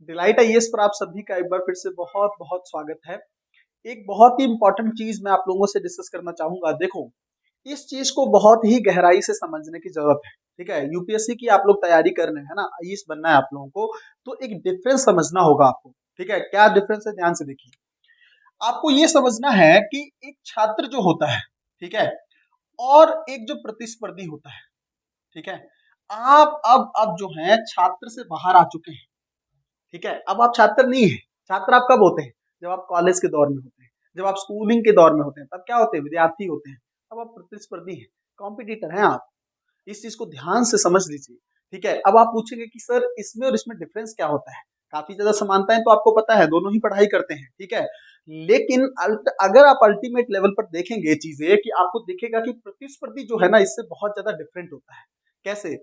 Delight IAS पर आप सभी का एक बार फिर से बहुत बहुत स्वागत है। एक बहुत ही इंपॉर्टेंट चीज मैं आप लोगों से डिस्कस करना चाहूंगा। देखो, इस चीज को बहुत ही गहराई से समझने की जरूरत है। ठीक है, यूपीएससी की आप लोग तैयारी कर रहे हैं, है ना, आईएएस बनना है आप लोगों को, तो एक डिफरेंस समझना होगा आपको। ठीक है, क्या डिफरेंस है, ध्यान से देखिए। आपको ये समझना है कि एक छात्र जो होता है, ठीक है, और एक जो प्रतिस्पर्धी होता है, ठीक है। आप अब जो है छात्र से बाहर आ चुके हैं। ठीक है, अब आप छात्र नहीं है। छात्र आप कब होते हैं? जब आप कॉलेज के दौर में होते हैं, जब आप स्कूलिंग के दौर में होते हैं, तब क्या होते हैं? विद्यार्थी होते हैं। अब आप प्रतिस्पर्धी हैं, कॉम्पिटिटर हैं आप। इस चीज को ध्यान से समझ लीजिए। ठीक है, अब आप पूछेंगे कि सर इसमें और इसमें डिफरेंस क्या होता है? काफी ज्यादा समानता है, तो आपको पता है दोनों ही पढ़ाई करते हैं। ठीक है, लेकिन अगर आप अल्टीमेट लेवल पर देखेंगे चीजें, कि आपको दिखेगा कि प्रतिस्पर्धी जो है ना, इससे बहुत ज्यादा डिफरेंट होता है। कैसे?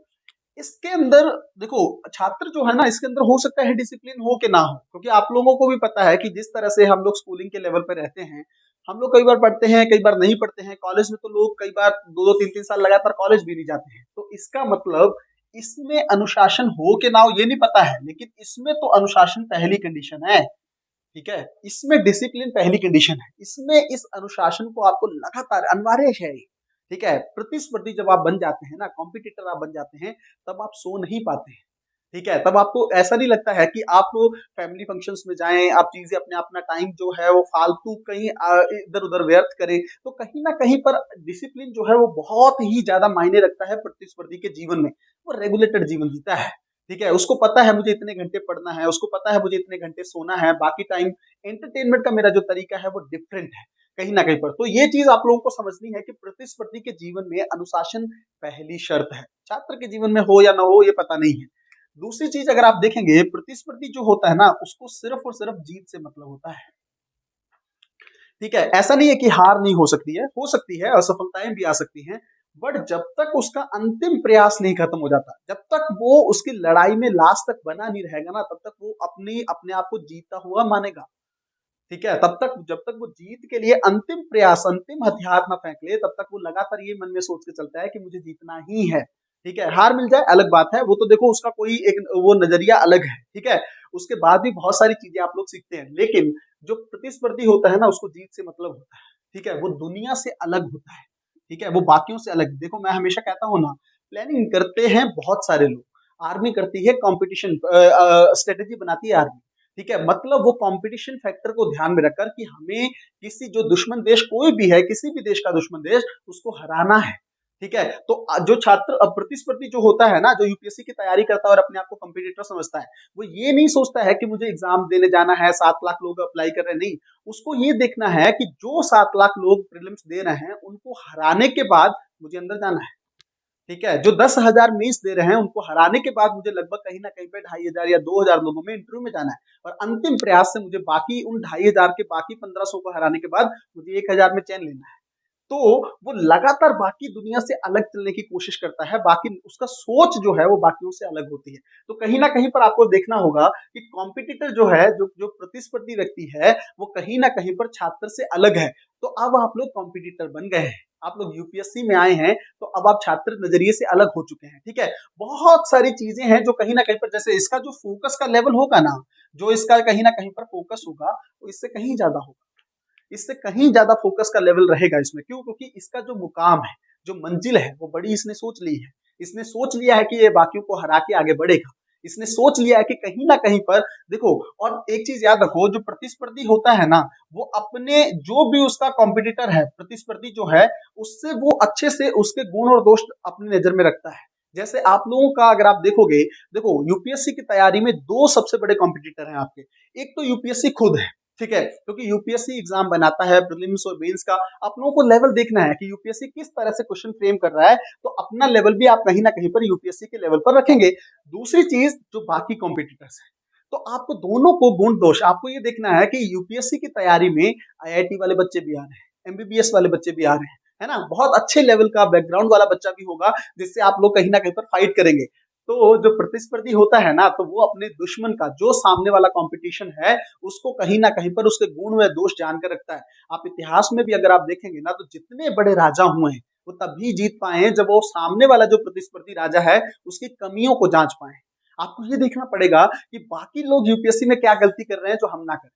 इसके अंदर देखो, छात्र जो है ना, इसके अंदर हो सकता है डिसिप्लिन हो कि ना हो, क्योंकि आप लोगों को भी पता है कि जिस तरह से हम लोग स्कूलिंग के लेवल पे रहते हैं, हम लोग कई बार पढ़ते हैं, कई बार नहीं पढ़ते हैं। कॉलेज में तो लोग कई बार दो दो तीन तीन साल लगातार कॉलेज भी नहीं जाते हैं। तो इसका मतलब इसमें अनुशासन हो कि ना हो ये नहीं पता है, लेकिन इसमें तो अनुशासन पहली कंडीशन है। ठीक है, इसमें डिसिप्लिन पहली कंडीशन है। इसमें इस अनुशासन को आपको लगातार अनिवार्य है। ठीक है, प्रतिस्पर्धी जब आप बन जाते हैं ना, कॉम्पिटिटर आप बन जाते हैं, तब आप सो नहीं पाते हैं। ठीक है, तब आपको ऐसा नहीं लगता है कि आप फैमिली फंक्शंस में जाएं, आप चीजें अपना टाइम जो है वो फालतू कहीं इधर उधर व्यर्थ करें। तो कहीं ना कहीं पर डिसिप्लिन जो है वो बहुत ही ज्यादा मायने रखता है प्रतिस्पर्धी के जीवन में। वो रेगुलेटेड जीवन जीता है। ठीक है, उसको पता है मुझे इतने घंटे पढ़ना है, उसको पता है मुझे इतने घंटे सोना है, बाकी टाइम एंटरटेनमेंट का मेरा जो तरीका है वो डिफरेंट है कहीं ना कहीं पर। तो ये चीज आप लोगों को समझनी है कि प्रतिस्पर्धी के जीवन में अनुशासन पहली शर्त है। छात्र के जीवन में हो या ना हो ये पता नहीं है। दूसरी चीज अगर आप देखेंगे, प्रतिस्पर्धी जो होता है ना, उसको सिर्फ और सिर्फ जीत से मतलब होता है। ठीक है, ऐसा नहीं है कि हार नहीं हो सकती है, असफलताएं भी आ सकती हैं। बट जब तक उसका अंतिम प्रयास नहीं खत्म हो जाता, जब तक वो उसकी लड़ाई में लास्ट तक बना नहीं रहेगा ना, तब तक वो अपनी अपने आप को जीता हुआ मानेगा। ठीक है, तब तक जब तक वो जीत के लिए अंतिम प्रयास, अंतिम हथियार ना फेंक ले, तब तक वो लगातार ये मन में सोच के चलता है कि मुझे जीतना ही है। ठीक है, हार मिल जाए अलग बात है, वो तो देखो उसका कोई एक वो नजरिया अलग है। ठीक है, उसके बाद भी बहुत सारी चीजें आप लोग सीखते हैं, लेकिन जो प्रतिस्पर्धी होता है ना, उसको जीत से मतलब होता है। ठीक है, वो दुनिया से अलग होता है। ठीक है, वो बाकियों से अलग। देखो, मैं हमेशा कहता हूँ ना, प्लानिंग करते हैं बहुत सारे लोग, आर्मी करती है कंपटीशन स्ट्रेटेजी बनाती है आर्मी। ठीक है, मतलब वो कंपटीशन फैक्टर को ध्यान में रखकर कि हमें किसी जो दुश्मन देश कोई भी है, किसी भी देश का दुश्मन देश, उसको हराना है। ठीक है, तो जो छात्र प्रतिस्पर्धी जो होता है ना, जो यूपीएससी की तैयारी करता है और अपने आप को कंपटीटर समझता है, वो ये नहीं सोचता है कि मुझे एग्जाम देने जाना है, 7 लाख लोग अप्लाई कर रहे हैं, नहीं। उसको ये देखना है कि जो 7 लाख लोग प्रीलिम्स दे रहे हैं, उनको हराने के बाद मुझे अंदर जाना है। ठीक है, जो 10,000 मेंस दे रहे हैं, उनको हराने के बाद मुझे लगभग कहीं ना कहीं पे 2,500 या 2,000 लोगों में इंटरव्यू में जाना है। और अंतिम प्रयास से मुझे बाकी उन 2,500 के बाकी 1,500 को हराने के बाद मुझे 1,000 में चैन लेना है। तो वो लगातार बाकी दुनिया से अलग चलने की कोशिश करता है, बाकी उसका सोच जो है वो बाकियों से अलग होती है। तो कहीं ना कहीं पर आपको देखना होगा कि कॉम्पिटिटर जो है, जो जो प्रतिस्पर्धी व्यक्ति है, वो कहीं ना कहीं पर छात्र से अलग है। तो अब आप लोग कॉम्पिटिटर बन गए हैं, आप लोग यूपीएससी में आए हैं, तो अब आप छात्र नजरिए से अलग हो चुके हैं। ठीक है, बहुत सारी चीजें हैं जो कहीं ना कहीं पर, जैसे इसका जो फोकस का लेवल होगा ना, जो इसका कहीं ना कहीं पर फोकस होगा, वो इससे कहीं ज्यादा होगा। इससे कहीं ज्यादा फोकस का लेवल रहेगा इसमें। क्यों? क्योंकि इसका जो मुकाम है, जो मंजिल है, वो बड़ी इसने सोच ली है। इसने सोच लिया है कि ये बाकियों को हरा के आगे बढ़ेगा। इसने सोच लिया है कि कहीं ना कहीं पर देखो, और एक चीज याद रखो, जो प्रतिस्पर्धी होता है ना, वो अपने जो भी उसका कॉम्पिटिटर है, प्रतिस्पर्धी जो है, उससे वो अच्छे से उसके गुण और दोष अपनी नजर में रखता है। जैसे आप लोगों का अगर आप देखोगे, देखो यूपीएससी की तैयारी में दो सबसे बड़े कॉम्पिटिटर हैं आपके। एक तो यूपीएससी खुद है। ठीक है, क्योंकि यूपीएससी एग्जाम बनाता है प्रीलिम्स और मेंस का। आप लोगों को लेवल देखना है कि यूपीएससी किस तरह से क्वेश्चन फ्रेम कर रहा है, तो अपना लेवल भी आप कहीं ना कहीं पर यूपीएससी के लेवल पर रखेंगे। दूसरी चीज, जो बाकी कॉम्पिटिटर्स हैं, तो आपको दोनों को गुण दोष आपको ये देखना है कि यूपीएससी की तैयारी में आईआईटी वाले बच्चे भी आ रहे हैं, एमबीबीएस वाले बच्चे भी आ रहे हैं, है ना, बहुत अच्छे लेवल का बैकग्राउंड वाला बच्चा भी होगा, जिससे आप लोग कहीं ना कहीं पर फाइट करेंगे। तो जो प्रतिस्पर्धी होता है ना, तो वो अपने दुश्मन का, जो सामने वाला कंपटीशन है, उसको कहीं ना कहीं पर उसके गुण व दोष जान कर रखता है। आप इतिहास में भी अगर आप देखेंगे ना, तो जितने बड़े राजा हुए हैं, वो तभी जीत पाए हैं जब वो सामने वाला जो प्रतिस्पर्धी राजा है, उसकी कमियों को जांच पाए। आपको ये देखना पड़ेगा कि बाकी लोग यूपीएससी में क्या गलती कर रहे हैं जो हम ना करें।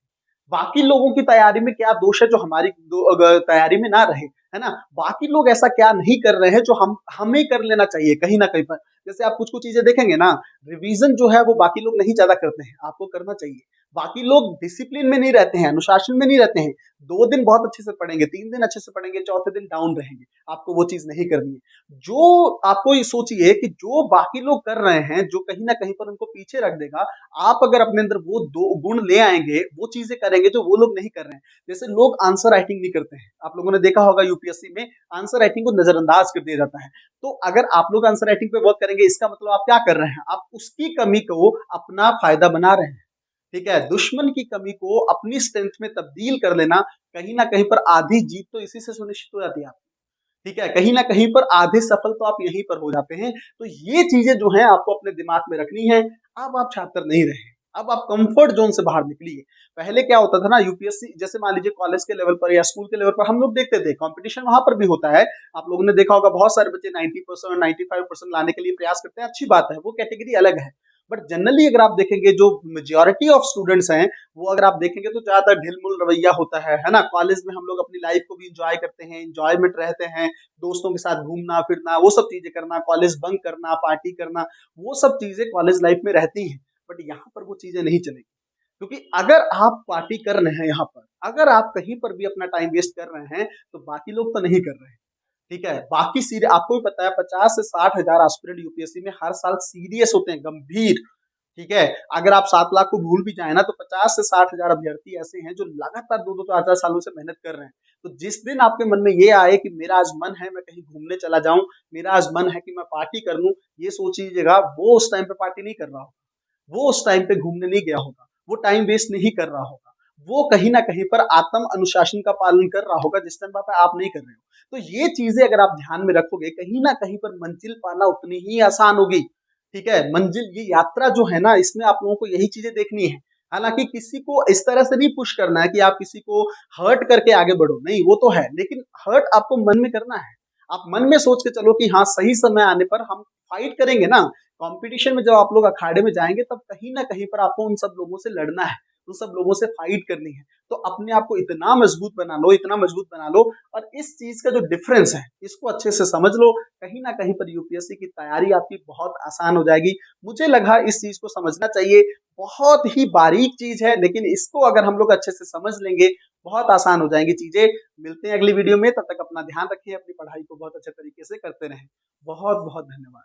बाकी लोगों की तैयारी में क्या दोष है जो हमारी तैयारी में ना रहे, है ना? बाकी लोग ऐसा क्या नहीं कर रहे हैं जो हम हमें कर लेना चाहिए कहीं ना कहीं पर। जैसे आप कुछ कुछ चीजें देखेंगे ना, रिवीजन जो है वो बाकी लोग नहीं ज्यादा करते हैं, आपको करना चाहिए। बाकी लोग डिसिप्लिन में नहीं रहते हैं, अनुशासन में नहीं रहते हैं। 2 दिन बहुत अच्छे से पढ़ेंगे, 3 दिन अच्छे से पढ़ेंगे, चौथे दिन डाउन रहेंगे। आपको वो चीज नहीं करनी है। जो आपको ये सोचिए कि जो बाकी लोग कर रहे हैं, जो कहीं ना कहीं पर उनको पीछे रख देगा, आप अगर अपने अंदर वो 2 गुण ले आएंगे, वो चीजें करेंगे जो वो लोग नहीं कर रहे हैं। जैसे लोग आंसर राइटिंग नहीं करते हैं, आप लोगों ने देखा होगा यूपीएससी में आंसर राइटिंग को नजरअंदाज कर दिया जाता है। तो अगर आप लोग आंसर राइटिंग पे वर्क करेंगे, इसका मतलब आप क्या कर रहे हैं, आप उसकी कमी को अपना फायदा बना रहे हैं। ठीक है, दुश्मन की कमी को अपनी स्ट्रेंथ में तब्दील कर लेना, कहीं ना कहीं पर आधी जीत तो इसी से सुनिश्चित हो जाती है। ठीक है, कहीं ना कहीं पर आधे सफल तो आप यहीं पर हो जाते हैं। तो ये चीजें जो हैं आपको अपने दिमाग में रखनी है। अब आप छात्र नहीं रहे, अब आप कंफर्ट जोन से बाहर निकलिए। पहले क्या होता था ना, यूपीएससी जैसे मान लीजिए कॉलेज के लेवल पर या स्कूल के लेवल पर हम लोग देखते थे, कंपटीशन वहां पर भी होता है। आप लोगों ने देखा होगा बहुत सारे बच्चे 90% 95% लाने के लिए प्रयास करते हैं, अच्छी बात है, वो कैटेगरी अलग है। बट जनरली अगर आप देखेंगे, जो मेजोरिटी ऑफ स्टूडेंट्स हैं, वो अगर आप देखेंगे तो ज्यादातर ढिलमुल रवैया होता है ना? कॉलेज में हम लोग अपनी लाइफ को भी इंजॉय करते हैं, इंजॉयमेंट रहते हैं, दोस्तों के साथ घूमना फिरना, वो सब चीजें करना, कॉलेज बंक करना, पार्टी करना, वो सब चीजें कॉलेज लाइफ में रहती हैं। बट यहाँ पर वो चीजें नहीं चलेगी, क्योंकि अगर आप पार्टी कर रहे हैं यहाँ पर, अगर आप कहीं पर भी अपना टाइम वेस्ट कर रहे हैं, तो बाकी लोग तो नहीं कर रहे हैं। ठीक है, बाकी सीरियस आपको भी पता है, 50 से 60 हजार एस्पिरेंट यूपीएससी में हर साल सीरियस होते हैं, गंभीर। ठीक है, अगर आप 7 लाख को भूल भी जाए ना, तो 50 से 60 हजार अभ्यर्थी ऐसे हैं जो लगातार 2-2 4-4 सालों से मेहनत कर रहे हैं। तो जिस दिन आपके मन में ये आए कि मेरा आज मन है मैं कहीं घूमने चला जाऊं, मेरा आज मन है कि मैं पार्टी कर लूं, ये सोचिएगा वो उस टाइम पे पार्टी नहीं कर रहा होगा, वो उस टाइम पे घूमने नहीं गया होगा, वो टाइम वेस्ट नहीं कर रहा होगा, वो कहीं ना कहीं पर आत्म अनुशासन का पालन कर रहा होगा जिस टाइम पे आप नहीं कर रहे हो। तो ये चीजें अगर आप ध्यान में रखोगे, कहीं ना कहीं पर मंजिल पाना उतनी ही आसान होगी। ठीक है, मंजिल, ये यात्रा जो है ना, इसमें आप लोगों को यही चीजें देखनी है। हालांकि किसी को इस तरह से नहीं पुश करना है कि आप किसी को हर्ट करके आगे बढ़ो, नहीं, वो तो है, लेकिन हर्ट आपको मन में करना है। आप मन में सोच के चलो कि हाँ, सही समय आने पर हम फाइट करेंगे ना। कंपटीशन में जब आप लोग अखाड़े में जाएंगे, तब कहीं ना कहीं पर आपको उन सब लोगों से लड़ना है, उन सब लोगों से फाइट करनी है। तो अपने आप को इतना मजबूत बना लो, इतना मजबूत बना लो, और इस चीज का जो डिफरेंस है इसको अच्छे से समझ लो। कहीं ना कहीं पर यूपीएससी की तैयारी आपकी बहुत आसान हो जाएगी। मुझे लगा इस चीज को समझना चाहिए। बहुत ही बारीक चीज है, लेकिन इसको अगर हम लोग अच्छे से समझ लेंगे, बहुत आसान हो जाएंगी चीजें। मिलते हैं अगली वीडियो में, तब तक अपना ध्यान रखिए, अपनी पढ़ाई को बहुत अच्छे तरीके से करते रहें। बहुत बहुत धन्यवाद।